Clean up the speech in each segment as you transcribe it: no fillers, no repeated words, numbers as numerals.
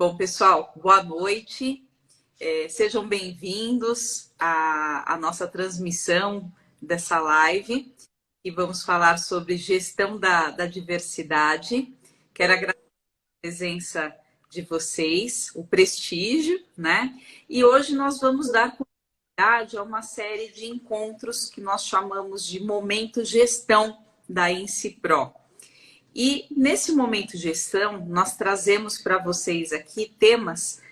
Bom, pessoal, boa noite. Sejam bem-vindos à nossa transmissão dessa live e vamos falar sobre gestão da diversidade. Quero agradecer a presença de vocês, o prestígio, né? E hoje nós vamos dar continuidade a uma série de encontros que nós chamamos de Momento Gestão da INSIPRO. E nesse momento de gestão, nós trazemos para vocês aqui temas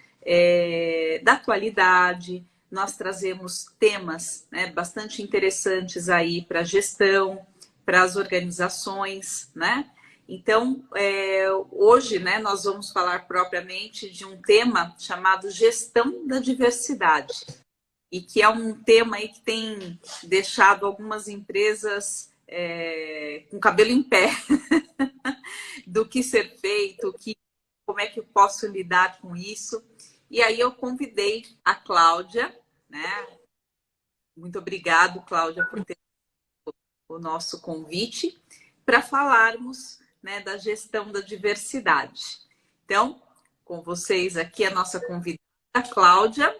da atualidade, nós trazemos temas, né, bastante interessantes aí para a gestão, para as organizações, né? Então, hoje, né, nós vamos falar propriamente de um tema chamado Gestão da Diversidade, e que é um tema aí que tem deixado algumas empresas com cabelo em pé do que ser feito, como é que eu posso lidar com isso. E aí eu convidei a Cláudia, né? Muito obrigado, Cláudia, por ter o nosso convite para falarmos, né, da gestão da diversidade. Então, com vocês aqui a nossa convidada, Cláudia.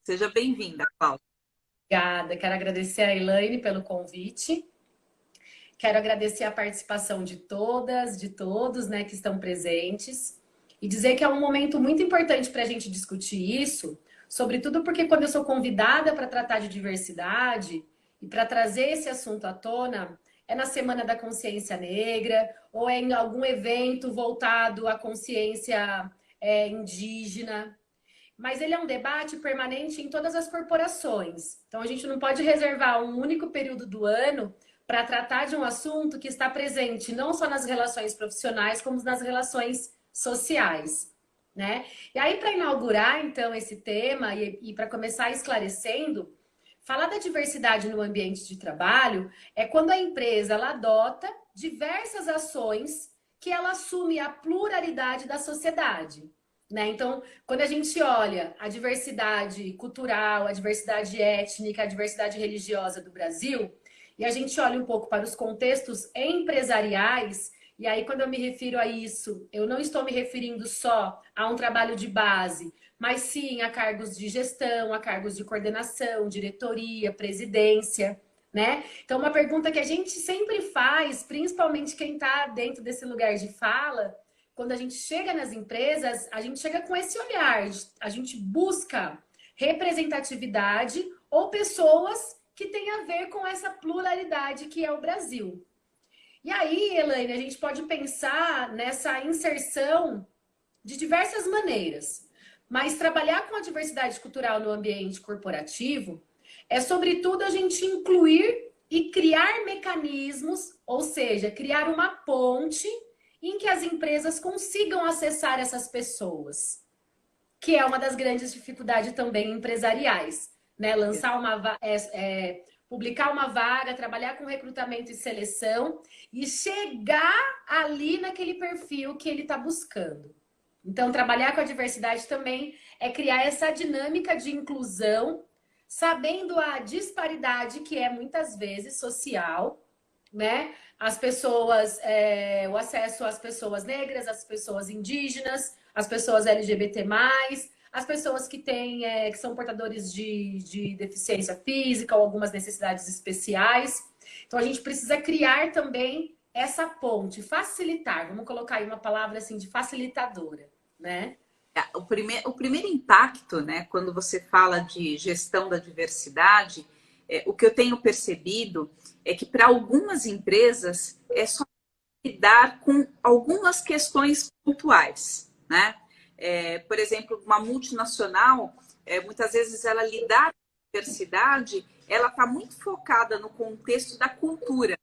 Seja bem-vinda, Cláudia. Obrigada, quero agradecer a Elaine pelo convite. Quero agradecer a participação de todas, de todos, né, que estão presentes. E dizer que é um momento muito importante para a gente discutir isso, sobretudo porque quando eu sou convidada para tratar de diversidade e para trazer esse assunto à tona, é na Semana da Consciência Negra ou é em algum evento voltado à consciência indígena. Mas ele é um debate permanente em todas as corporações. Então a gente não pode reservar um único período do ano para tratar de um assunto que está presente não só nas relações profissionais, como nas relações sociais, né? E aí, para inaugurar, então, esse tema e para começar esclarecendo, falar da diversidade no ambiente de trabalho é quando a empresa ela adota diversas ações que ela assume a pluralidade da sociedade, né? Então, quando a gente olha a diversidade cultural, a diversidade étnica, a diversidade religiosa do Brasil, e a gente olha um pouco para os contextos empresariais, e aí quando eu me refiro a isso, eu não estou me referindo só a um trabalho de base, mas sim a cargos de gestão, a cargos de coordenação, diretoria, presidência, né? Então, uma pergunta que a gente sempre faz, principalmente quem está dentro desse lugar de fala, quando a gente chega nas empresas, a gente chega com esse olhar, a gente busca representatividade ou pessoas que tem a ver com essa pluralidade que é o Brasil. E aí, Elaine, a gente pode pensar nessa inserção de diversas maneiras. Mas trabalhar com a diversidade cultural no ambiente corporativo é, sobretudo, a gente incluir e criar mecanismos, ou seja, criar uma ponte em que as empresas consigam acessar essas pessoas, que é uma das grandes dificuldades também empresariais. Né, lançar publicar uma vaga, trabalhar com recrutamento e seleção e chegar ali naquele perfil que ele está buscando. Então, trabalhar com a diversidade também é criar essa dinâmica de inclusão, sabendo a disparidade que é muitas vezes social, né? As pessoas, o acesso às pessoas negras, às pessoas indígenas, às pessoas LGBT+, as pessoas que têm, que são portadores de deficiência física ou algumas necessidades especiais. Então, a gente precisa criar também essa ponte, facilitar. Vamos colocar aí uma palavra assim de facilitadora, né? O primeiro impacto, né, quando você fala de gestão da diversidade, o que eu tenho percebido é que para algumas empresas é só lidar com algumas questões pontuais, né? Por exemplo, uma multinacional, muitas vezes ela lidar com a diversidade, ela está muito focada no contexto da cultura,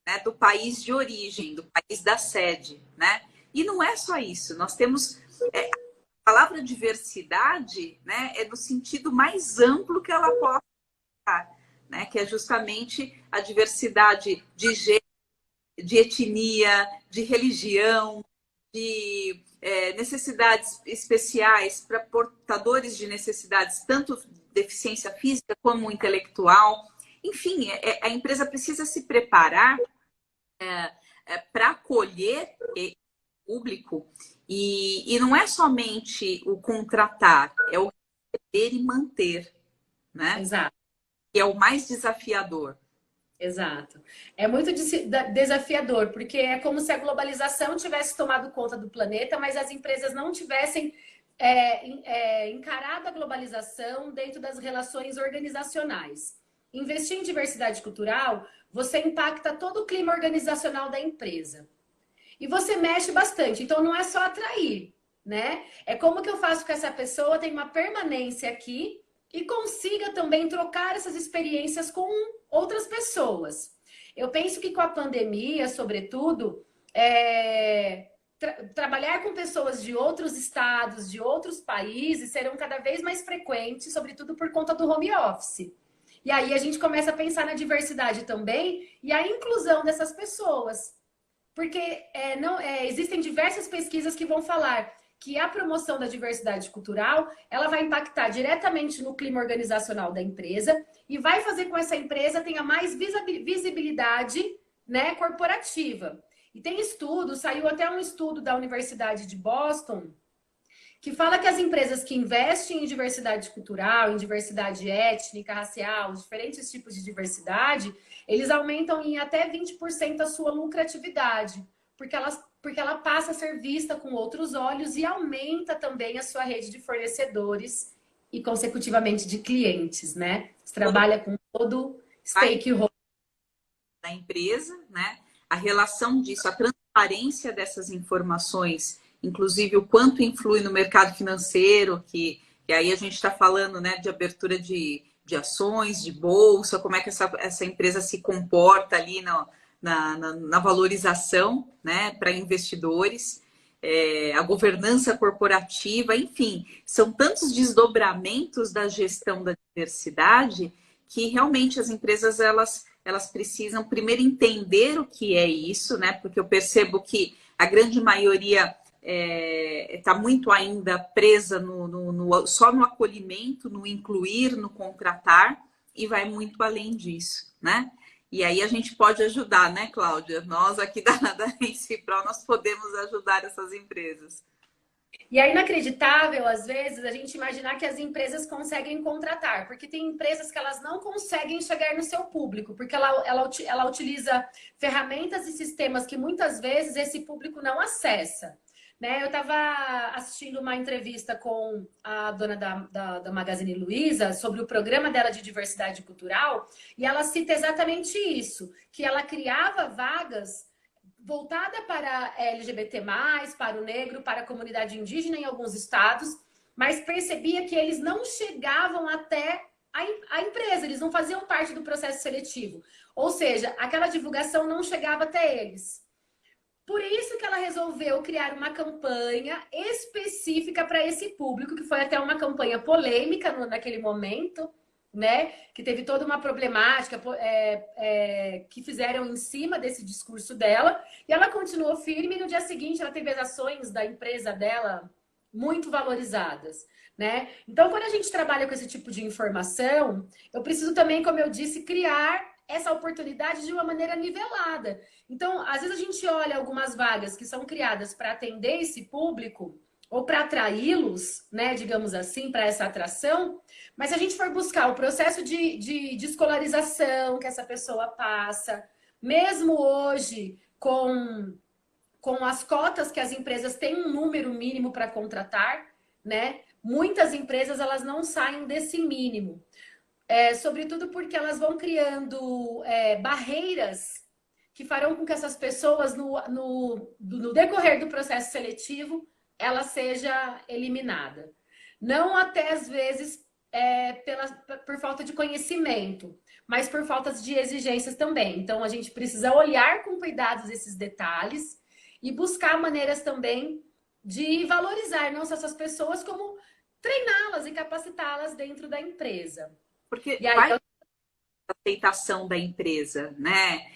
né, do país de origem, do país da sede, né? E não é só isso, nós temos a palavra diversidade, né, é no sentido mais amplo que ela pode estar, né? Que é justamente a diversidade de gênero, de etnia, de religião, de necessidades especiais para portadores de necessidades, tanto deficiência física como intelectual. Enfim, a empresa precisa se preparar para acolher o público e não é somente o contratar, é o receber e manter, né? Exato. Que é o mais desafiador. Exato. É muito desafiador, porque é como se a globalização tivesse tomado conta do planeta, mas as empresas não tivessem encarado a globalização dentro das relações organizacionais. Investir em diversidade cultural, você impacta todo o clima organizacional da empresa. E você mexe bastante. Então, não é só atrair, né? É como que eu faço que essa pessoa tenha uma permanência aqui e consiga também trocar essas experiências com outras pessoas. Eu penso que com a pandemia, sobretudo, trabalhar com pessoas de outros estados, de outros países, serão cada vez mais frequentes, sobretudo por conta do home office. E aí a gente começa a pensar na diversidade também e a inclusão dessas pessoas. Porque existem diversas pesquisas que vão falar que a promoção da diversidade cultural, ela vai impactar diretamente no clima organizacional da empresa e vai fazer com que essa empresa tenha mais visibilidade, né, corporativa. E tem estudos, saiu até um estudo da Universidade de Boston, que fala que as empresas que investem em diversidade cultural, em diversidade étnica, racial, diferentes tipos de diversidade, eles aumentam em até 20% a sua lucratividade, porque ela passa a ser vista com outros olhos e aumenta também a sua rede de fornecedores e, consecutivamente, de clientes, né? Você trabalha com todo stakeholder da empresa, né? A relação disso, a transparência dessas informações, inclusive o quanto influi no mercado financeiro, que aí a gente está falando, né, de abertura de ações, de bolsa, como é que essa empresa se comporta ali na valorização, né, para investidores, a governança corporativa, enfim, são tantos desdobramentos da gestão da diversidade que realmente as empresas elas precisam primeiro entender o que é isso, né? Porque eu percebo que a grande maioria está muito ainda presa só no acolhimento, no incluir, no contratar, e vai muito além disso, né? E aí a gente pode ajudar, né, Cláudia? Nós aqui da Incipro, nós podemos ajudar essas empresas. E é inacreditável, às vezes, a gente imaginar que as empresas conseguem contratar, porque tem empresas que elas não conseguem chegar no seu público, porque ela utiliza ferramentas e sistemas que muitas vezes esse público não acessa. Né? Eu estava assistindo uma entrevista com a dona da Magazine Luiza sobre o programa dela de diversidade cultural, e ela cita exatamente isso, que ela criava vagas voltada para LGBT+, para o negro, para a comunidade indígena em alguns estados, mas percebia que eles não chegavam até a empresa, eles não faziam parte do processo seletivo. Ou seja, aquela divulgação não chegava até eles. Por isso que ela resolveu criar uma campanha específica para esse público, que foi até uma campanha polêmica naquele momento, né? Que teve toda uma problemática que fizeram em cima desse discurso dela. E ela continuou firme e no dia seguinte ela teve as ações da empresa dela muito valorizadas, né? Então, quando a gente trabalha com esse tipo de informação, eu preciso também, como eu disse, criar essa oportunidade de uma maneira nivelada. Então, às vezes a gente olha algumas vagas que são criadas para atender esse público ou para atraí-los, né, digamos assim, para essa atração, mas se a gente for buscar o processo de escolarização que essa pessoa passa, mesmo hoje com as cotas que as empresas têm um número mínimo para contratar, né, muitas empresas elas não saem desse mínimo. Sobretudo porque elas vão criando barreiras que farão com que essas pessoas, no decorrer do processo seletivo, ela seja eliminada. Não até, às vezes, por falta de conhecimento, mas por falta de exigências também. Então, a gente precisa olhar com cuidados esses detalhes e buscar maneiras também de valorizar não só essas pessoas, como treiná-las e capacitá-las dentro da empresa. Porque E aí, vai ter aceitação da empresa, né?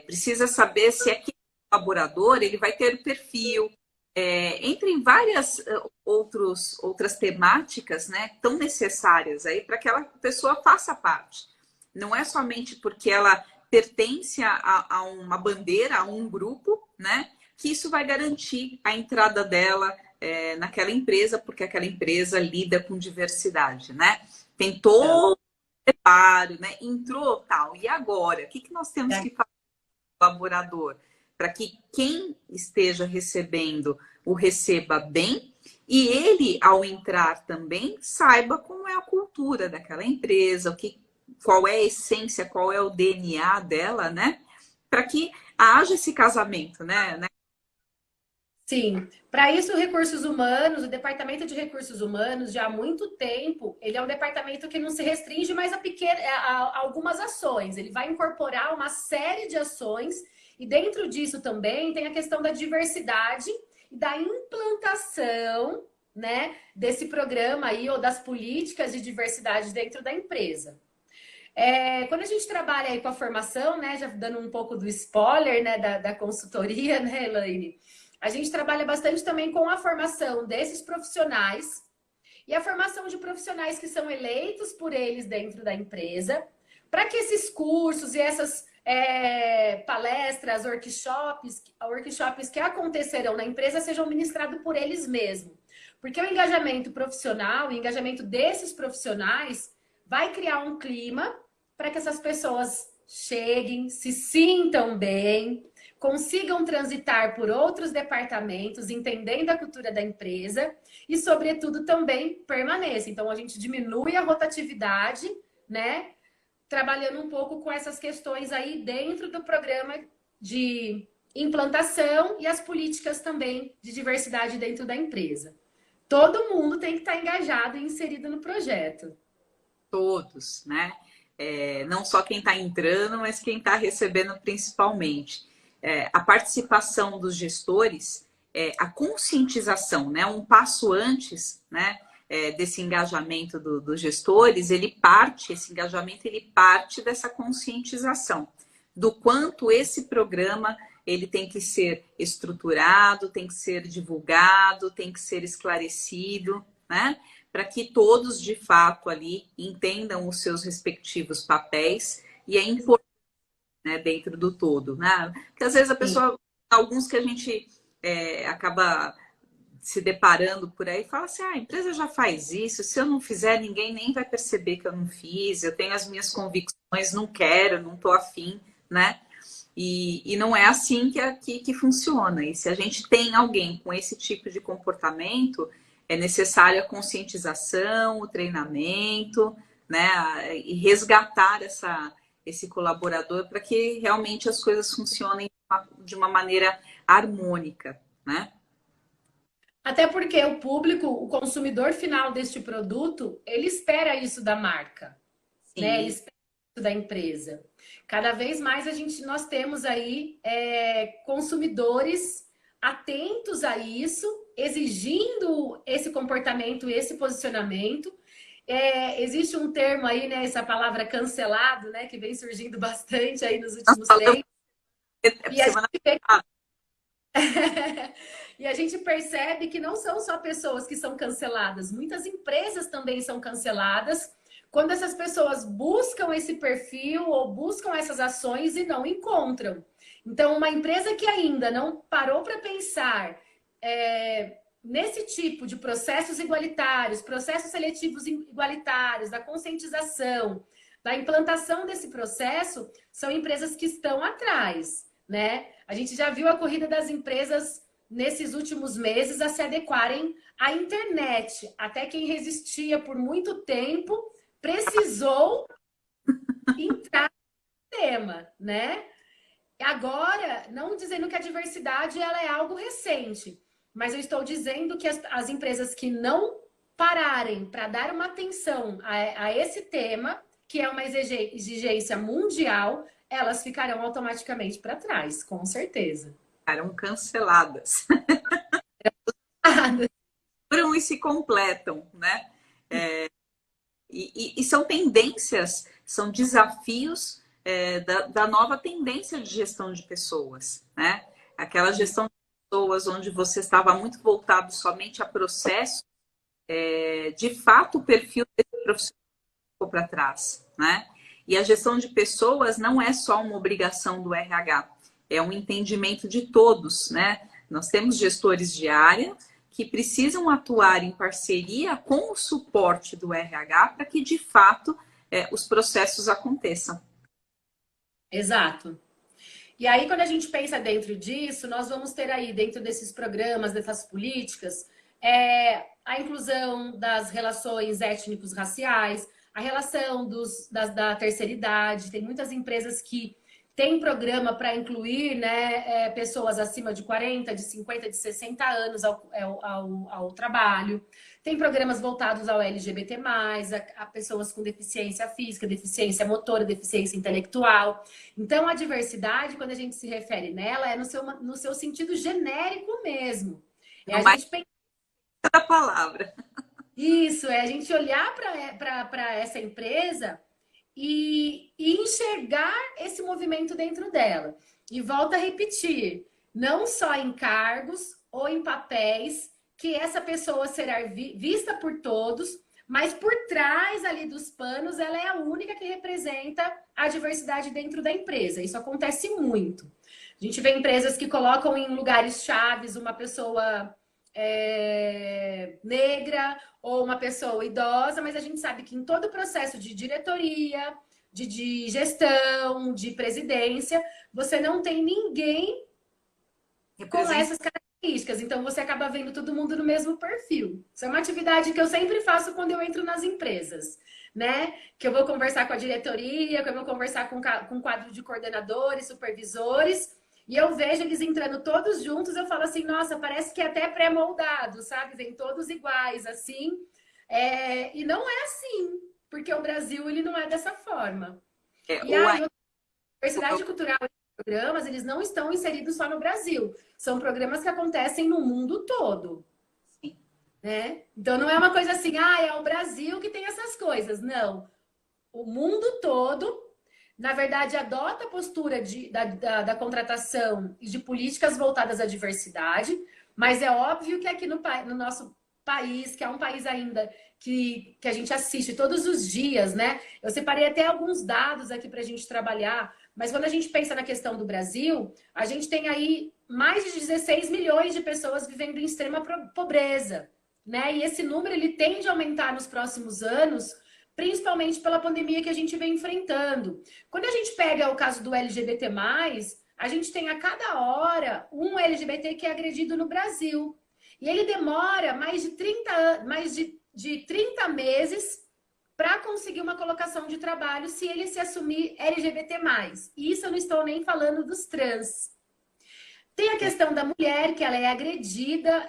Precisa saber se aquele colaborador ele vai ter o perfil. Entre em várias outras temáticas, né, tão necessárias aí para que aquela pessoa faça parte. Não é somente porque ela pertence a uma bandeira, a um grupo, né, que isso vai garantir a entrada dela naquela empresa, porque aquela empresa lida com diversidade, né? Tem todo o preparo, né? Entrou tal. E agora? O que nós temos que fazer com o colaborador? Para que quem esteja recebendo o receba bem e ele, ao entrar também, saiba como é a cultura daquela empresa, qual é a essência, qual é o DNA dela, né? Para que haja esse casamento, né? sim, para isso, recursos humanos, o Departamento de Recursos Humanos, já há muito tempo, ele é um departamento que não se restringe mais a algumas ações. Ele vai incorporar uma série de ações e dentro disso também tem a questão da diversidade e da implantação, né, desse programa aí ou das políticas de diversidade dentro da empresa. Quando a gente trabalha aí com a formação, né, já dando um pouco do spoiler, né, da consultoria, né, Elaine? A gente trabalha bastante também com a formação desses profissionais e a formação de profissionais que são eleitos por eles dentro da empresa, para que esses cursos e essas palestras, workshops que acontecerão na empresa sejam ministrados por eles mesmos. Porque o engajamento profissional, o engajamento desses profissionais vai criar um clima para que essas pessoas cheguem, se sintam bem, consigam transitar por outros departamentos, entendendo a cultura da empresa e, sobretudo, também permaneça. Então, a gente diminui a rotatividade, né? Trabalhando um pouco com essas questões aí dentro do programa de implantação e as políticas também de diversidade dentro da empresa. Todo mundo tem que estar engajado e inserido no projeto. Todos, né? Não só quem está entrando, mas quem está recebendo principalmente. A participação dos gestores, a conscientização, né? Um passo antes, né? Desse engajamento dos gestores, esse engajamento ele parte dessa conscientização do quanto esse programa ele tem que ser estruturado, tem que ser divulgado, tem que ser esclarecido, né? Para que todos, de fato, ali entendam os seus respectivos papéis e a importância, né, dentro do todo, né? Porque às vezes a pessoa, alguns que a gente acaba se deparando por aí, fala assim, a empresa já faz isso, se eu não fizer, ninguém nem vai perceber que eu não fiz, eu tenho as minhas convicções, não quero, não estou afim, né? E não é assim que funciona. E se a gente tem alguém com esse tipo de comportamento, é necessária a conscientização, o treinamento, né? E resgatar esse colaborador para que realmente as coisas funcionem de uma maneira harmônica, né? Até porque o público, o consumidor final deste produto, ele espera isso da marca, né? Ele Sim. espera isso da empresa. Cada vez mais nós temos aí consumidores atentos a isso, exigindo esse comportamento, esse posicionamento. Existe um termo aí, né? Essa palavra cancelado, né? Que vem surgindo bastante aí nos Nós últimos falamos tempos. E a semana gente vê passada. e a gente percebe que não são só pessoas que são canceladas, muitas empresas também são canceladas quando essas pessoas buscam esse perfil ou buscam essas ações e não encontram. Então, uma empresa que ainda não parou para pensar nesse tipo de processos igualitários, processos seletivos igualitários, da conscientização, da implantação desse processo, são empresas que estão atrás, né? A gente já viu a corrida das empresas nesses últimos meses a se adequarem à internet. Até quem resistia por muito tempo precisou entrar no tema, né? Agora, não dizendo que a diversidade ela é algo recente, mas eu estou dizendo que as empresas que não pararem para dar uma atenção a esse tema, que é uma exigência mundial, elas ficarão automaticamente para trás, com certeza. Ficaram canceladas. Foram e se completam, né? E são tendências, são desafios da nova tendência de gestão de pessoas, né? Aquela gestão de pessoas onde você estava muito voltado somente a processo, de fato o perfil desse profissional ficou para trás, né? E a gestão de pessoas não é só uma obrigação do RH, é um entendimento de todos, né? Nós temos gestores de área que precisam atuar em parceria com o suporte do RH para que, de fato, os processos aconteçam. Exato. E aí, quando a gente pensa dentro disso, nós vamos ter aí, dentro desses programas, dessas políticas, a inclusão das relações étnicos-raciais, a relação da terceira idade. Tem muitas empresas que têm programa para incluir, né, pessoas acima de 40, de 50, de 60 anos ao trabalho. Tem programas voltados ao LGBT+, a pessoas com deficiência física, deficiência motora, deficiência intelectual. Então, a diversidade, quando a gente se refere nela, é no seu sentido genérico mesmo. A gente pensar a palavra. Isso, é a gente olhar para essa empresa e enxergar esse movimento dentro dela. E volta a repetir, não só em cargos ou em papéis que essa pessoa será vista por todos, mas por trás ali dos panos, ela é a única que representa a diversidade dentro da empresa. Isso acontece muito. A gente vê empresas que colocam em lugares chaves uma pessoa negra ou uma pessoa idosa, mas a gente sabe que em todo o processo de diretoria, de gestão, de presidência, você não tem ninguém com essas características. Então, você acaba vendo todo mundo no mesmo perfil. Isso é uma atividade que eu sempre faço quando eu entro nas empresas, né? Que eu vou conversar com a diretoria, que eu vou conversar com um quadro de coordenadores, supervisores, e eu vejo eles entrando todos juntos, eu falo assim, nossa, parece que é até pré-moldado, sabe? Vem todos iguais, assim. E não é assim, porque o Brasil, ele não é dessa forma. E aí, a diversidade cultural e programas, eles não estão inseridos só no Brasil. São programas que acontecem no mundo todo. Sim. Né? Então, não é uma coisa assim, é o Brasil que tem essas coisas. Não. O mundo todo, na verdade, adota a postura da contratação e de políticas voltadas à diversidade, mas é óbvio que aqui no nosso país, que é um país ainda que a gente assiste todos os dias, né? Eu separei até alguns dados aqui para a gente trabalhar, mas quando a gente pensa na questão do Brasil, a gente tem aí mais de 16 milhões de pessoas vivendo em extrema pobreza, né? E esse número ele tende a aumentar nos próximos anos, principalmente pela pandemia que a gente vem enfrentando. Quando a gente pega o caso do LGBT+, a gente tem a cada hora um LGBT que é agredido no Brasil. E ele demora mais de 30 meses para conseguir uma colocação de trabalho se ele se assumir LGBT+. E isso eu não estou nem falando dos trans. Tem a questão da mulher, que ela é agredida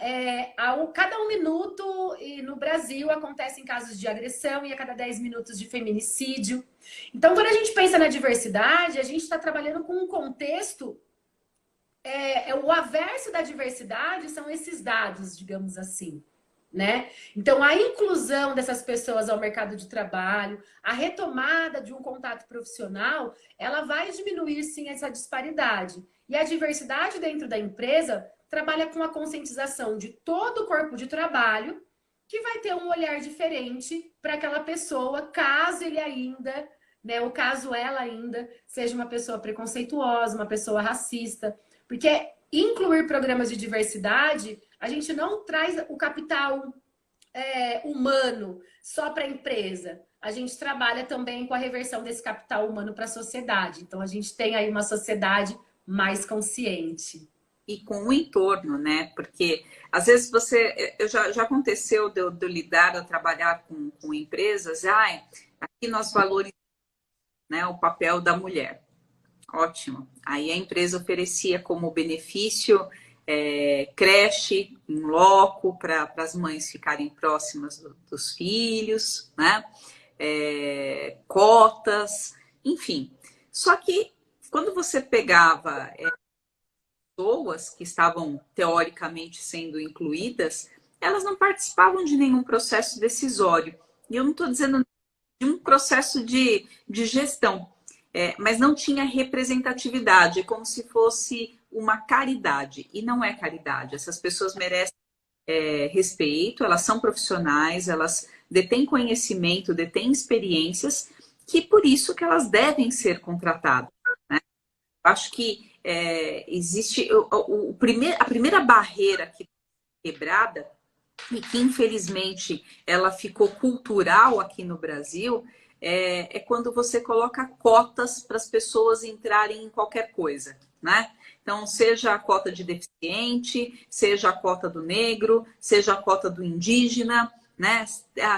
cada 1 minuto, e no Brasil acontecem casos de agressão e a cada 10 minutos de feminicídio. Então, quando a gente pensa na diversidade, a gente está trabalhando com um contexto, o averso da diversidade são esses dados, digamos assim. Né? Então, a inclusão dessas pessoas ao mercado de trabalho, a retomada de um contato profissional, ela vai diminuir, sim, essa disparidade. E a diversidade dentro da empresa trabalha com a conscientização de todo o corpo de trabalho, que vai ter um olhar diferente para aquela pessoa, caso ele ainda, né, ou caso ela ainda seja uma pessoa preconceituosa, uma pessoa racista. Porque incluir programas de diversidade, a gente não traz o capital humano só para a empresa. A gente trabalha também com a reversão desse capital humano para a sociedade. Então, a gente tem aí uma sociedade mais consciente. E com o entorno, né? Porque, às vezes, já aconteceu de eu lidar, eu trabalhar com empresas, aqui nós valorizamos, né, o papel da mulher. Ótimo. Aí a empresa oferecia como benefício creche em loco para as mães ficarem próximas dos filhos, né? cotas, enfim. Só que quando você pegava pessoas que estavam teoricamente sendo incluídas, elas não participavam de nenhum processo decisório. E eu não estou dizendo de um processo de gestão, mas não tinha representatividade, é como se fosse uma caridade. E não é caridade. Essas pessoas merecem respeito, elas são profissionais, elas detêm conhecimento, detêm experiências, que por isso que elas devem ser contratadas. Né? Acho que existe a primeira barreira que foi quebrada e que infelizmente ela ficou cultural aqui no Brasil, quando você coloca cotas para as pessoas entrarem em qualquer coisa, né? Então, seja a cota de deficiente, seja a cota do negro, seja a cota do indígena, né?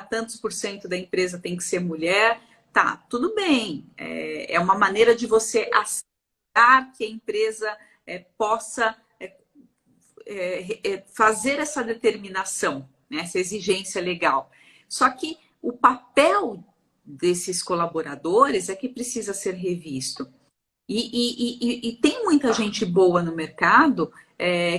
Tantos por cento da empresa tem que ser mulher. Tá, tudo bem. É uma maneira de você aceitar que a empresa possa fazer essa determinação, né? Essa exigência legal. Só que o papel desses colaboradores é que precisa ser revisto. E tem muita gente boa no mercado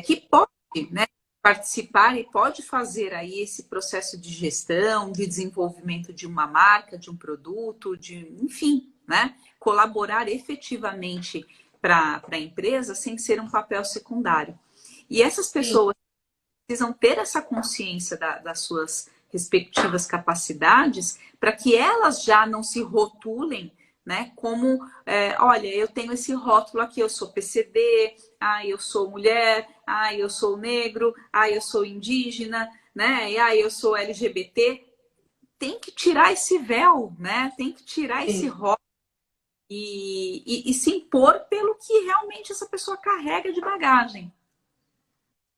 que pode, né, participar e pode fazer aí esse processo de gestão, de desenvolvimento de uma marca, de um produto, enfim, né, colaborar efetivamente para a empresa sem ser um papel secundário. E essas pessoas precisam ter essa consciência das suas respectivas capacidades para que elas já não se rotulem, né, como, olha, eu tenho esse rótulo aqui, eu sou PCD, eu sou mulher, eu sou negro, eu sou indígena, né, e eu sou LGBT. Tem que tirar esse véu, né, tem que tirar esse rótulo e se impor pelo que realmente essa pessoa carrega de bagagem.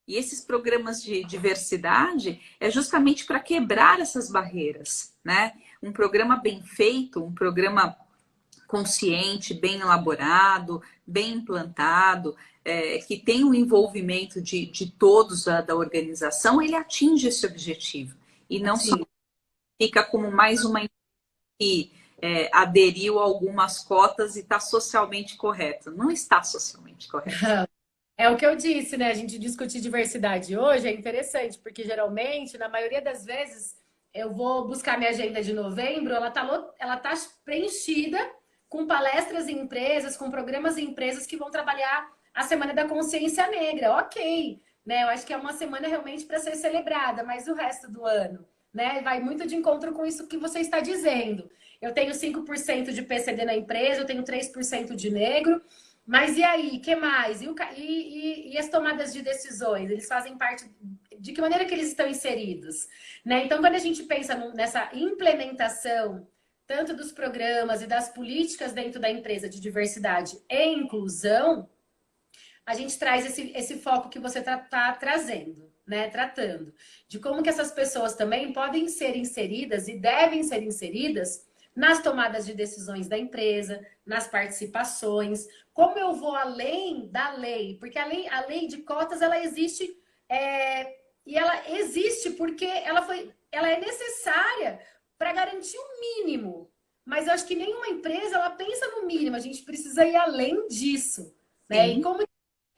E esses programas de diversidade é justamente para quebrar essas barreiras, né? Um programa bem feito, um programa consciente, bem elaborado, bem implantado, que tem o envolvimento de todos da organização, ele atinge esse objetivo. E não só fica como mais uma empresa que aderiu a algumas cotas e está socialmente correto. Não está socialmente correto. É o que eu disse, né? A gente discutir diversidade hoje é interessante, porque geralmente, na maioria das vezes, eu vou buscar minha agenda de novembro, ela tá preenchida com palestras em empresas, com programas em empresas que vão trabalhar a Semana da Consciência Negra. Ok, né? Eu acho que é uma semana realmente para ser celebrada, mas o resto do ano, né? Vai muito de encontro com isso que você está dizendo. Eu tenho 5% de PCD na empresa, eu tenho 3% de negro. Mas e aí, que mais? E as tomadas de decisões? Eles fazem parte de que maneira que eles estão inseridos? Né? Então, quando a gente pensa nessa implementação, tanto dos programas e das políticas dentro da empresa de diversidade e inclusão, a gente traz esse foco que você tá trazendo, né? Tratando de como que essas pessoas também podem ser inseridas e devem ser inseridas nas tomadas de decisões da empresa, nas participações, como eu vou além da lei, porque a lei de cotas ela existe e ela existe porque ela é necessária para garantir um mínimo. Mas eu acho que nenhuma empresa ela pensa no mínimo, a gente precisa ir além disso, né? E como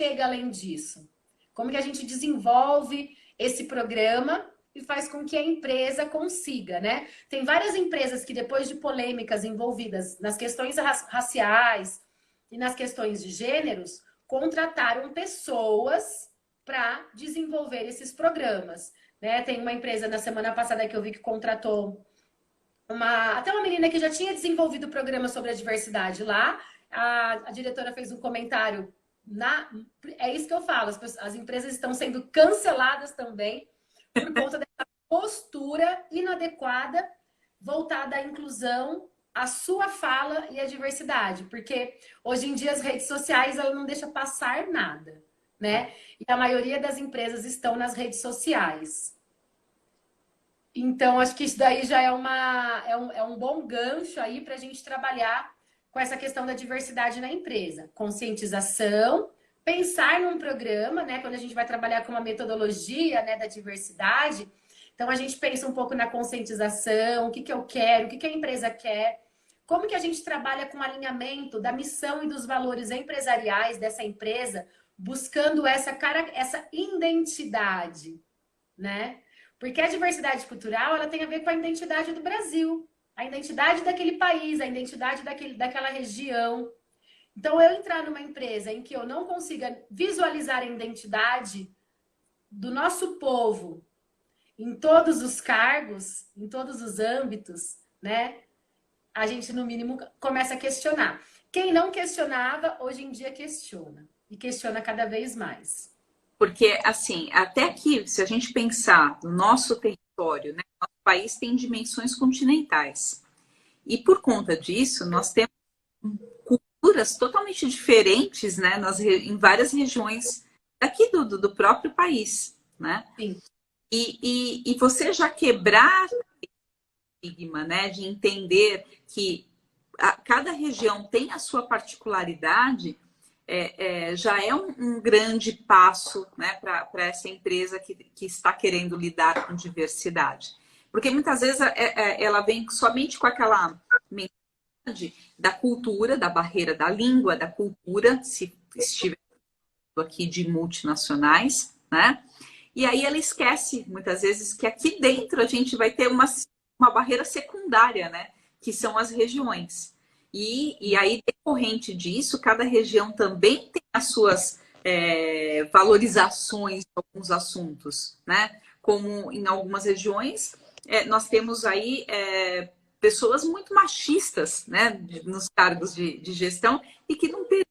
chega além disso? Como que a gente desenvolve esse programa e faz com que a empresa consiga, né? Tem várias empresas que depois de polêmicas envolvidas nas questões raciais e nas questões de gêneros, contrataram pessoas para desenvolver esses programas, né? Tem uma empresa na semana passada que eu vi que contratou até uma menina que já tinha desenvolvido o programa sobre a diversidade lá. A diretora fez um comentário é isso que eu falo, as empresas estão sendo canceladas também por conta dessa postura inadequada voltada à inclusão, à sua fala e à diversidade, porque hoje em dia as redes sociais ela não deixa passar nada, né? E a maioria das empresas estão nas redes sociais. Então, acho que isso daí já é um bom gancho aí para a gente trabalhar com essa questão da diversidade na empresa. Conscientização, pensar num programa, né? Quando a gente vai trabalhar com uma metodologia, né, da diversidade, Então, a gente pensa um pouco na conscientização, o que que eu quero, o que que a empresa quer, como que a gente trabalha com o alinhamento da missão e dos valores empresariais dessa empresa, buscando essa identidade, né? Porque a diversidade cultural, ela tem a ver com a identidade do Brasil, a identidade daquele país, a identidade daquela região. Então, eu entrar numa empresa em que eu não consiga visualizar a identidade do nosso povo em todos os cargos, em todos os âmbitos, né? A gente, no mínimo, começa a questionar. Quem não questionava, hoje em dia questiona. E questiona cada vez mais. Porque, assim, até aqui, se a gente pensar no nosso território, né? Nosso país tem dimensões continentais. E por conta disso, nós temos culturas totalmente diferentes, né? Em várias regiões aqui do próprio país, né? Sim. E você já quebrar o estigma, né? De entender que cada região tem a sua particularidade, já é um grande passo, né, para essa empresa que está querendo lidar com diversidade. Porque muitas vezes ela vem somente com aquela mentalidade da cultura, da barreira da língua, da cultura, se estiver aqui de multinacionais, né? E aí ela esquece, muitas vezes, que aqui dentro a gente vai ter uma barreira secundária, né? Que são as regiões. E aí, decorrente disso, cada região também tem as suas valorizações de alguns assuntos, né? Como em algumas regiões, nós temos aí pessoas muito machistas, né? Nos cargos de gestão e que não tem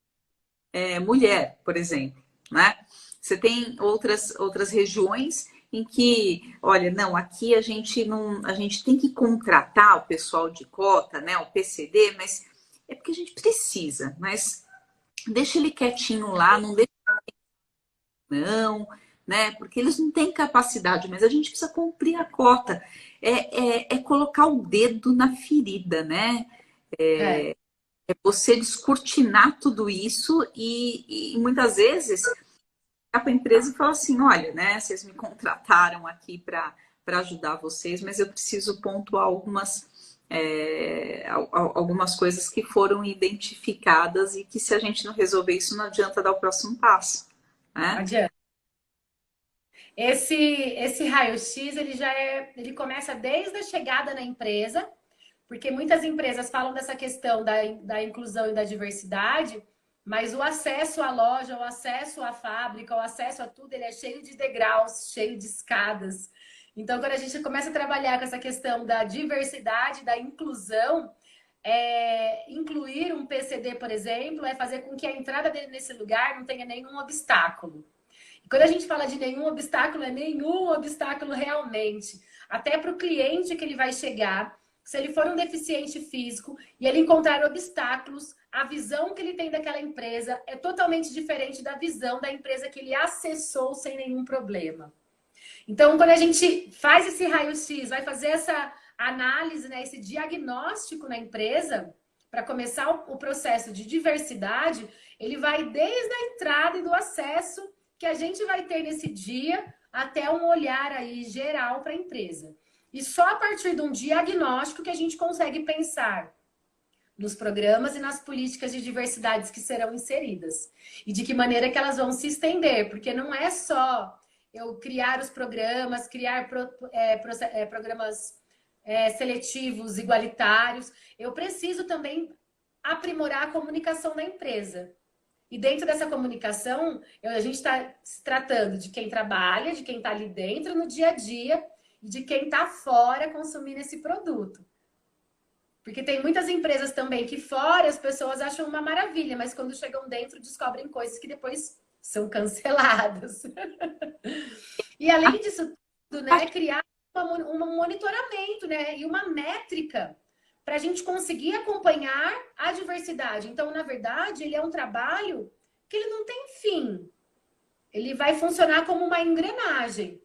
mulher, por exemplo, né? Você tem outras regiões em que, olha, não, aqui a gente tem que contratar o pessoal de cota, né, o PCD, mas é porque a gente precisa, mas deixa ele quietinho lá, não deixa não, né? Porque eles não têm capacidade, mas a gente precisa cumprir a cota. É colocar o dedo na ferida, né? É você descortinar tudo isso e muitas vezes para a empresa e falar assim, olha, né, vocês me contrataram aqui para ajudar vocês, mas eu preciso pontuar algumas coisas que foram identificadas e que se a gente não resolver isso, não adianta dar o próximo passo. Né? Adianta. Esse raio-x, ele começa desde a chegada na empresa, porque muitas empresas falam dessa questão da inclusão e da diversidade, mas o acesso à loja, o acesso à fábrica, o acesso a tudo, ele é cheio de degraus, cheio de escadas. Então, quando a gente começa a trabalhar com essa questão da diversidade, da inclusão, incluir um PCD, por exemplo, é fazer com que a entrada dele nesse lugar não tenha nenhum obstáculo. E quando a gente fala de nenhum obstáculo, é nenhum obstáculo realmente. Até para o cliente que ele vai chegar, se ele for um deficiente físico e ele encontrar obstáculos, a visão que ele tem daquela empresa é totalmente diferente da visão da empresa que ele acessou sem nenhum problema. Então, quando a gente faz esse raio-x, vai fazer essa análise, né, esse diagnóstico na empresa, para começar o processo de diversidade, ele vai desde a entrada e do acesso que a gente vai ter nesse dia até um olhar aí geral para a empresa. E só a partir de um diagnóstico que a gente consegue pensar nos programas e nas políticas de diversidades que serão inseridas. E de que maneira que elas vão se estender, porque não é só eu criar os programas, criar programas seletivos, igualitários. Eu preciso também aprimorar a comunicação da empresa. E dentro dessa comunicação, a gente está se tratando de quem trabalha, de quem está ali dentro no dia a dia e de quem está fora consumindo esse produto. Porque tem muitas empresas também que fora as pessoas acham uma maravilha, mas quando chegam dentro descobrem coisas que depois são canceladas. E além disso tudo, né, criar um monitoramento, né, e uma métrica para a gente conseguir acompanhar a diversidade. Então, na verdade, ele é um trabalho que ele não tem fim. Ele vai funcionar como uma engrenagem,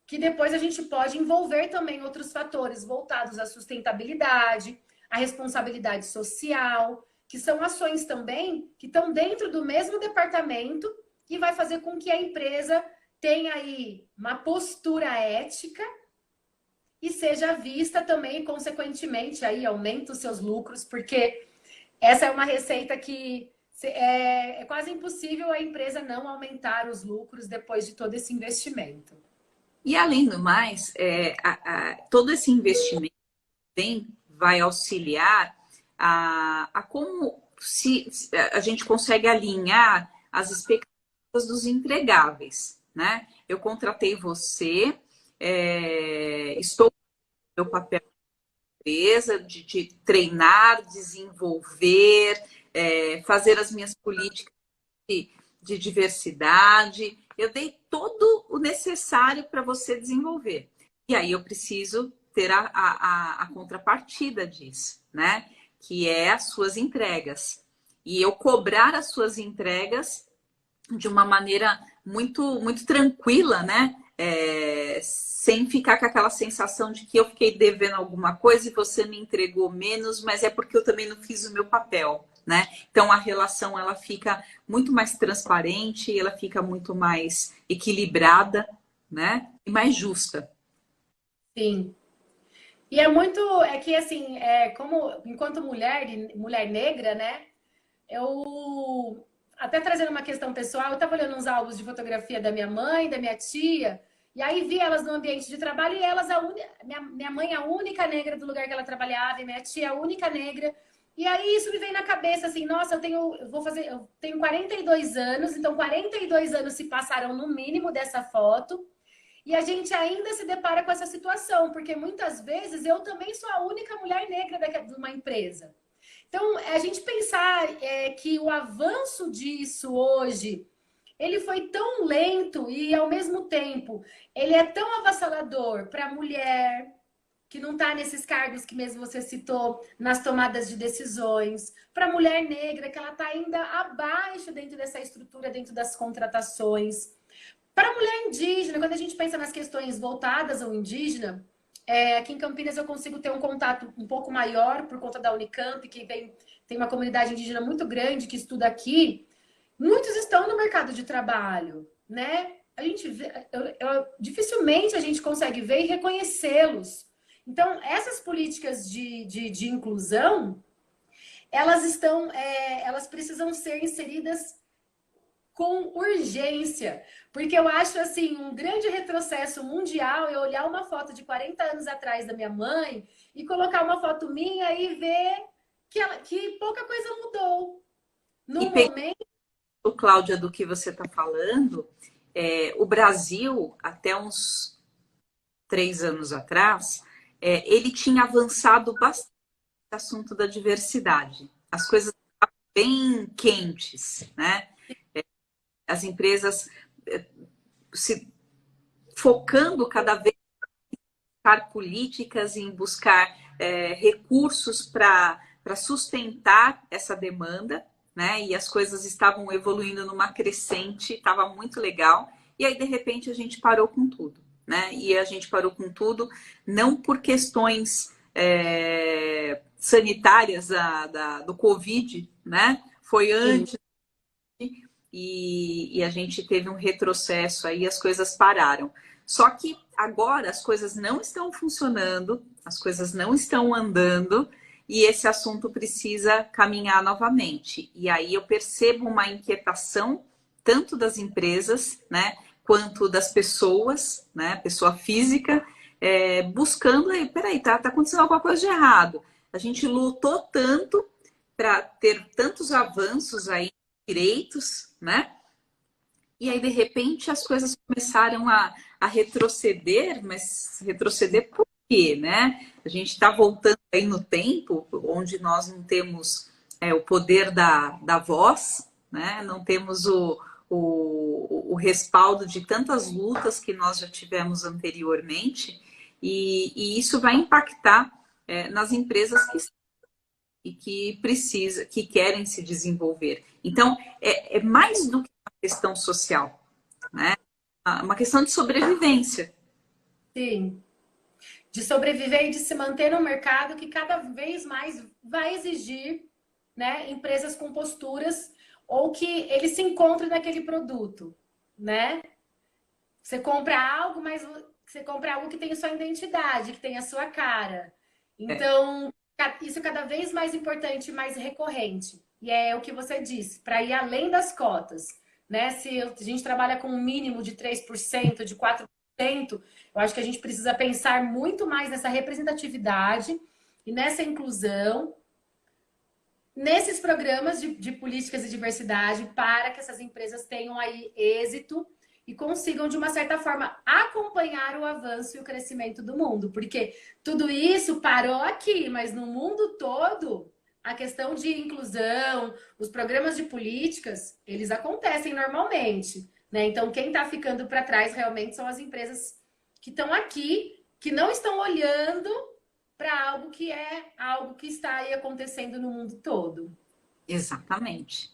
que depois a gente pode envolver também outros fatores voltados à sustentabilidade, à responsabilidade social, que são ações também que estão dentro do mesmo departamento e vai fazer com que a empresa tenha aí uma postura ética, e seja vista também, consequentemente, aí aumenta os seus lucros, porque essa é uma receita que é quase impossível a empresa não aumentar os lucros depois de todo esse investimento. E além do mais, todo esse investimento vai auxiliar a como se a gente consegue alinhar as expectativas dos entregáveis, né? Eu contratei você, estou no meu papel de empresa, de treinar, desenvolver, fazer as minhas políticas de diversidade. Eu dei todo o necessário para você desenvolver. E aí eu preciso ter a contrapartida disso, né? Que é as suas entregas. E eu cobrar as suas entregas de uma maneira muito tranquila, né? Sem ficar com aquela sensação de que eu fiquei devendo alguma coisa e você me entregou menos, mas é porque eu também não fiz o meu papel, né? Então a relação ela fica muito mais transparente, ela fica muito mais equilibrada, né? E mais justa. Sim. E é que assim, como enquanto mulher, mulher negra, né? Eu até trazendo uma questão pessoal, eu estava olhando uns álbuns de fotografia da minha mãe, da minha tia, e aí vi elas no ambiente de trabalho e elas minha mãe a única negra do lugar que ela trabalhava e minha tia a única negra. E aí isso me veio na cabeça assim, nossa, eu tenho 42 anos, então 42 anos se passaram no mínimo dessa foto. E a gente ainda se depara com essa situação, porque muitas vezes eu também sou a única mulher negra de uma empresa. Então, a gente pensar que o avanço disso hoje, ele foi tão lento e, ao mesmo tempo, ele é tão avassalador para a mulher, que não está nesses cargos que mesmo você citou, nas tomadas de decisões, para a mulher negra, que ela está ainda abaixo dentro dessa estrutura, dentro das contratações. Para a mulher indígena, quando a gente pensa nas questões voltadas ao indígena, aqui em Campinas eu consigo ter um contato um pouco maior por conta da Unicamp, que tem uma comunidade indígena muito grande que estuda aqui. Muitos estão no mercado de trabalho, né? A gente vê, dificilmente a gente consegue ver e reconhecê-los. Então, essas políticas de inclusão, elas precisam ser inseridas com urgência, porque eu acho assim um grande retrocesso mundial eu olhar uma foto de 40 anos atrás da minha mãe e colocar uma foto minha e ver que pouca coisa mudou. E No pegando, momento, Cláudia, do que você está falando, o Brasil, até uns 3 anos atrás, ele tinha avançado bastante no assunto da diversidade. As coisas estavam bem quentes, né? As empresas se focando cada vez em buscar políticas, em buscar recursos para sustentar essa demanda, né? E as coisas estavam evoluindo numa crescente, estava muito legal. E aí, de repente, a gente parou com tudo, né? E a gente parou com tudo, não por questões sanitárias do Covid, né? Foi sim, antes e a gente teve um retrocesso aí, as coisas pararam. Só que agora as coisas não estão funcionando, as coisas não estão andando e esse assunto precisa caminhar novamente. E aí eu percebo uma inquietação tanto das empresas, né, quanto das pessoas, né, pessoa física, buscando aí, peraí, tá acontecendo alguma coisa de errado. A gente lutou tanto para ter tantos avanços aí direitos, né? E aí, de repente, as coisas começaram a retroceder, mas retroceder por quê, né? A gente está voltando aí no tempo, onde nós não temos o poder da voz, né? Não temos o respaldo de tantas lutas que nós já tivemos anteriormente, e isso vai impactar nas empresas que querem se desenvolver. Então, é mais do que uma questão social, né? Uma questão de sobrevivência. sim. De sobreviver e de se manter no mercado que cada vez mais vai exigir, né, empresas com posturas ou que ele se encontre naquele produto, né? Você compra algo, mas você compra algo que tem a sua identidade, que tem a sua cara. É, Então, isso é cada vez mais importante, mais recorrente. E é o que você disse, para ir além das cotas, né? Se a gente trabalha com um mínimo de 3%, de 4%, eu acho que a gente precisa pensar muito mais nessa representatividade e nessa inclusão, nesses programas de políticas de diversidade, para que essas empresas tenham aí êxito e consigam, de uma certa forma, acompanhar o avanço e o crescimento do mundo. Porque tudo isso parou aqui, mas no mundo todo, a questão de inclusão, os programas de políticas, eles acontecem normalmente, né? Então, quem está ficando para trás realmente são as empresas que estão aqui, que não estão olhando para algo que está aí acontecendo no mundo todo. exatamente.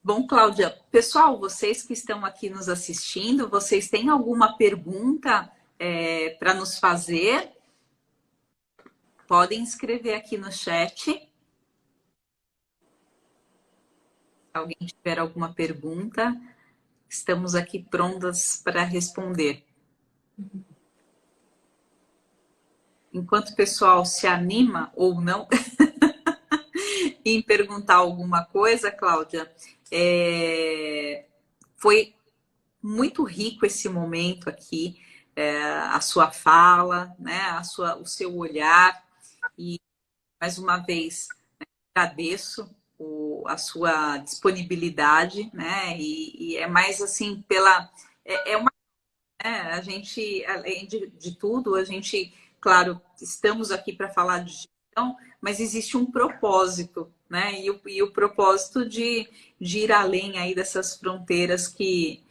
Bom, Cláudia, pessoal, vocês que estão aqui nos assistindo, vocês têm alguma pergunta para nos fazer? Podem escrever aqui no chat. Se alguém tiver alguma pergunta, estamos aqui prontas para responder. Enquanto o pessoal se anima ou não em perguntar alguma coisa, Cláudia, foi muito rico esse momento aqui, a sua fala, né, o seu olhar, e mais uma vez agradeço a sua disponibilidade, né, e é mais assim pela uma a gente, além de tudo, a gente, claro, estamos aqui para falar de gestão, mas existe um propósito, né? E o propósito de ir além aí dessas fronteiras que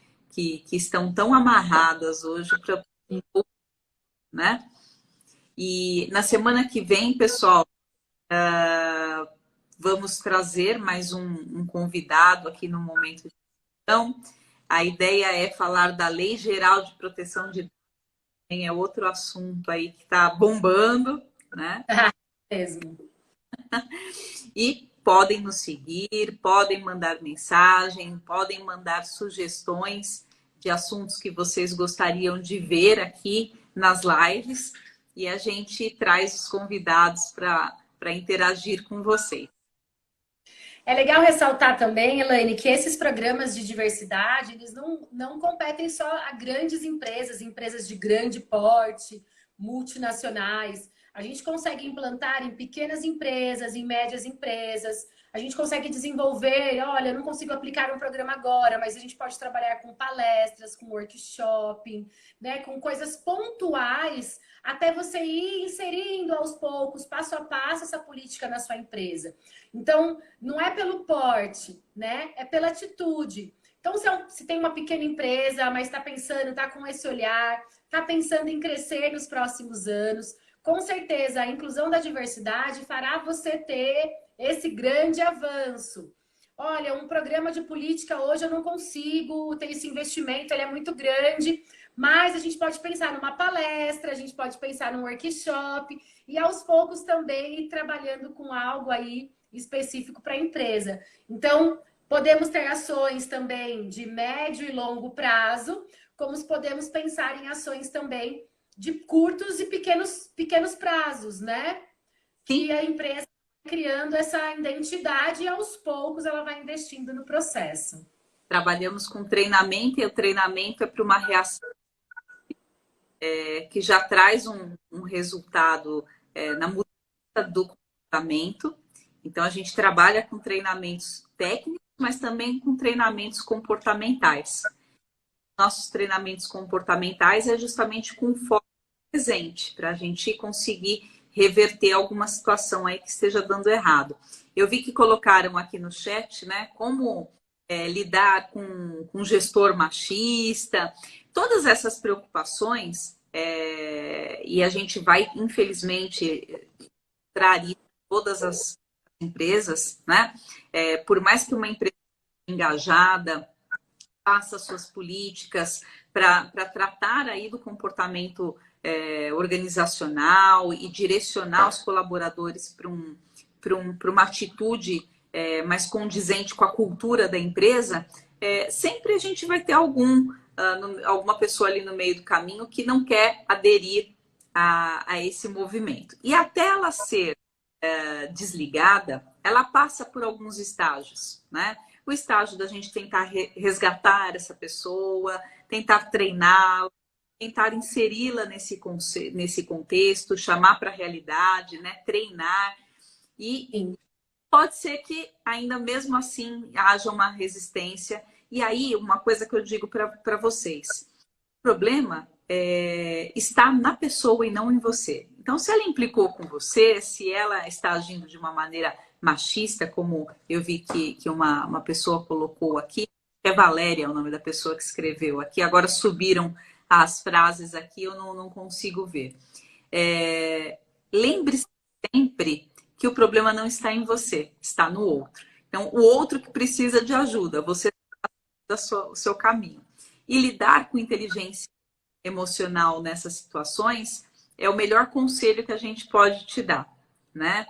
estão tão amarradas hoje para, né? E na semana que vem, pessoal, vamos trazer mais um convidado aqui no Momento de Gestão. A ideia é falar da Lei Geral de Proteção de Dados, é outro assunto aí que está bombando, né? Mesmo. E podem nos seguir, podem mandar mensagem, podem mandar sugestões de assuntos que vocês gostariam de ver aqui nas lives e a gente traz os convidados para interagir com vocês. É legal ressaltar também, Elaine, que esses programas de diversidade, eles não competem só a grandes empresas, empresas de grande porte, multinacionais. A gente consegue implantar em pequenas empresas, em médias empresas. A gente consegue desenvolver, olha, eu não consigo aplicar um programa agora, mas a gente pode trabalhar com palestras, com workshop, né, com coisas pontuais, até você ir inserindo aos poucos, passo a passo, essa política na sua empresa. Então, não é pelo porte, né? É pela atitude. Então, se tem uma pequena empresa, mas está pensando, está com esse olhar, está pensando em crescer nos próximos anos, com certeza a inclusão da diversidade fará você ter esse grande avanço. Olha, um programa de política hoje eu não consigo ter esse investimento, ele é muito grande, mas a gente pode pensar numa palestra, a gente pode pensar num workshop e aos poucos também ir trabalhando com algo aí específico para a empresa. Então, podemos ter ações também de médio e longo prazo, como podemos pensar em ações também de curtos e pequenos prazos, né? Que a empresa vai criando essa identidade e aos poucos ela vai investindo no processo. Trabalhamos com treinamento e o treinamento é para uma reação que já traz um resultado na mudança do comportamento. Então, a gente trabalha com treinamentos técnicos, mas também com treinamentos comportamentais. Nossos treinamentos comportamentais é justamente com foco presente, para a gente conseguir reverter alguma situação aí que esteja dando errado. Eu vi que colocaram aqui no chat, né, como lidar com gestor machista, todas essas preocupações, e a gente vai, infelizmente, trair todas as empresas, né? Por mais que uma empresa engajada faça suas políticas para tratar aí do comportamento organizacional e direcionar os colaboradores para uma atitude mais condizente com a cultura da empresa, sempre a gente vai ter alguma pessoa ali no meio do caminho que não quer aderir a esse movimento. E até ela ser desligada, ela passa por alguns estágios, né? O estágio da gente tentar resgatar essa pessoa, tentar treiná-la, tentar inseri-la nesse contexto, chamar para a realidade, né? Treinar. E pode ser que ainda mesmo assim haja uma resistência. E aí, uma coisa que eu digo para vocês: o problema está na pessoa e não em você. Então, se ela implicou com você, se ela está agindo de uma maneira machista, como eu vi que uma pessoa colocou aqui, que é Valéria, o nome da pessoa que escreveu aqui, agora subiram as frases aqui, eu não consigo ver. Lembre-se sempre que o problema não está em você, está no outro. Então, o outro que precisa de ajuda, você está o seu caminho. E lidar com inteligência emocional nessas situações é o melhor conselho que a gente pode te dar, né?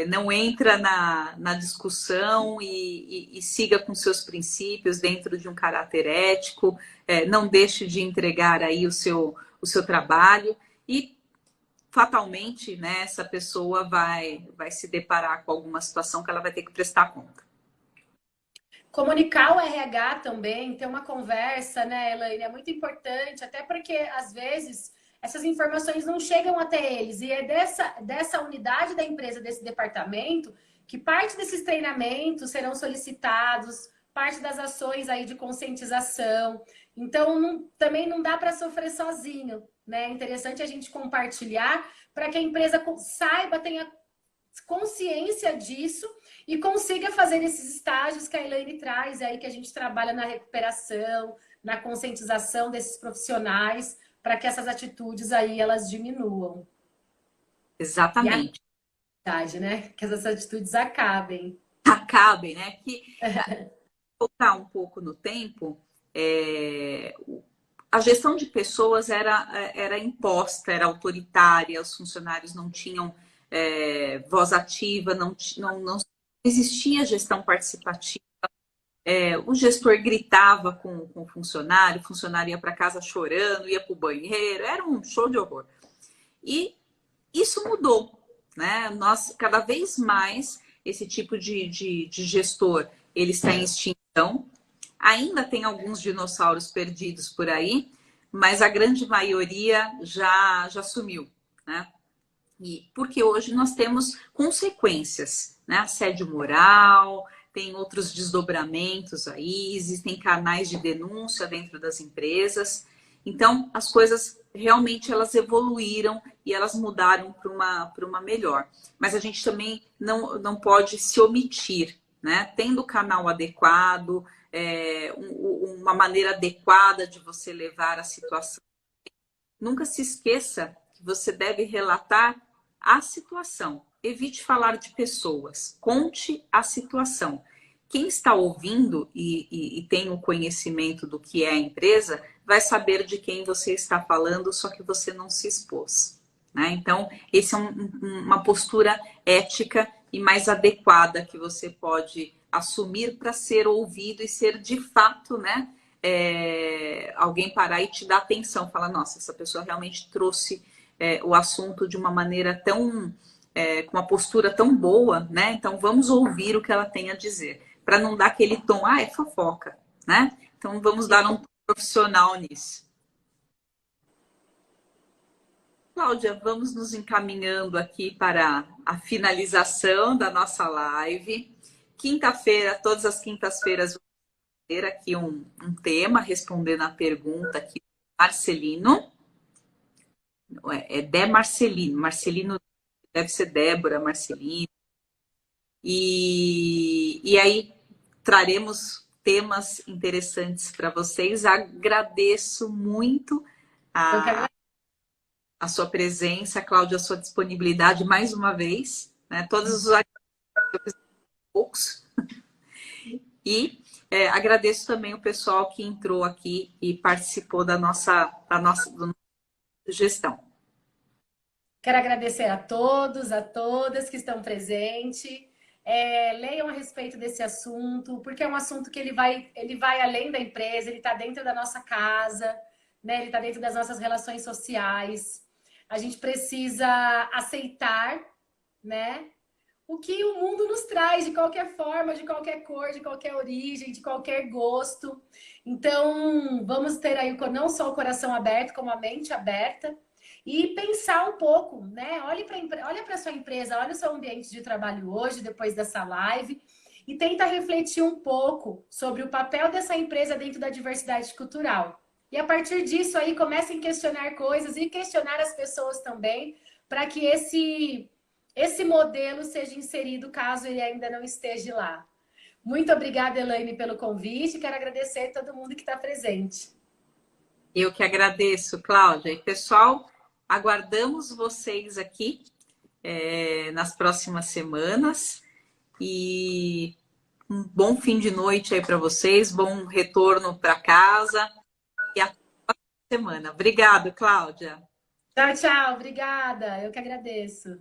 Não entra na discussão e siga com seus princípios dentro de um caráter ético, não deixe de entregar aí o seu trabalho e fatalmente, né, essa pessoa vai se deparar com alguma situação que ela vai ter que prestar conta. Comunicar o RH também, ter uma conversa, né, Elaine, é muito importante, até porque, às vezes, essas informações não chegam até eles. E é dessa unidade da empresa, desse departamento, que parte desses treinamentos serão solicitados, parte das ações aí de conscientização. Então, também não dá para sofrer sozinho, né? É interessante a gente compartilhar para que a empresa saiba, tenha consciência disso e consiga fazer esses estágios que a Elaine traz aí, que a gente trabalha na recuperação, na conscientização desses profissionais, para que essas atitudes aí elas diminuam. Exatamente. E a verdade, né? Que essas atitudes acabem. Acabem, né? Que voltar um pouco no tempo, a gestão de pessoas era imposta, era autoritária, os funcionários não tinham voz ativa, não existia gestão participativa. O gestor gritava com o funcionário ia para casa chorando, ia para o banheiro, era um show de horror. E isso mudou, né? Nós, cada vez mais, esse tipo de gestor, ele está em extinção. Ainda tem alguns dinossauros perdidos por aí, mas a grande maioria já sumiu, né? E porque hoje nós temos consequências, né? Assédio moral, tem outros desdobramentos aí, existem canais de denúncia dentro das empresas. Então, as coisas realmente elas evoluíram e elas mudaram para uma melhor. Mas a gente também não pode se omitir, né? Tendo o canal adequado, uma maneira adequada de você levar a situação. Nunca se esqueça que você deve relatar a situação. Evite falar de pessoas. Conte a situação. Quem está ouvindo e tem o conhecimento do que é a empresa vai saber de quem você está falando, só que você não se expôs, né? Então, essa é uma postura ética e mais adequada que você pode assumir para ser ouvido e ser de fato, né? Alguém parar e te dar atenção, falar, nossa, essa pessoa realmente trouxe o assunto de uma maneira tão, com uma postura tão boa, né? Então vamos ouvir o que ela tem a dizer, para não dar aquele tom, é fofoca, né? Então vamos dar um tom profissional nisso. Cláudia, vamos nos encaminhando aqui para a finalização da nossa live. Quinta-feira, todas as quintas-feiras, vou ter aqui um tema, respondendo a pergunta aqui do Marcelino. É Marcelino. Marcelino deve ser Débora Marcelino. E aí traremos temas interessantes para vocês. Agradeço muito a sua presença, Cláudia, a sua disponibilidade mais uma vez, né? Todos os poucos. E agradeço também o pessoal que entrou aqui e participou da nossa gestão. Quero agradecer a todos, a todas que estão presentes. Leiam a respeito desse assunto, porque é um assunto que ele vai além da empresa, ele está dentro da nossa casa, né? Ele está dentro das nossas relações sociais. A gente precisa aceitar, né? O que o mundo nos traz, de qualquer forma, de qualquer cor, de qualquer origem, de qualquer gosto. Então, vamos ter aí não só o coração aberto, como a mente aberta e pensar um pouco, né? Olha para a sua empresa, olha o seu ambiente de trabalho hoje, depois dessa live, e tenta refletir um pouco sobre o papel dessa empresa dentro da diversidade cultural. E a partir disso aí, comecem a questionar coisas e questionar as pessoas também, para que esse modelo seja inserido caso ele ainda não esteja lá. Muito obrigada, Elaine, pelo convite. Quero agradecer a todo mundo que está presente. Eu que agradeço, Cláudia. E, pessoal, aguardamos vocês aqui nas próximas semanas. E um bom fim de noite aí para vocês, bom retorno para casa e até a semana. Obrigado, Cláudia. Tchau, tchau. Obrigada. Eu que agradeço.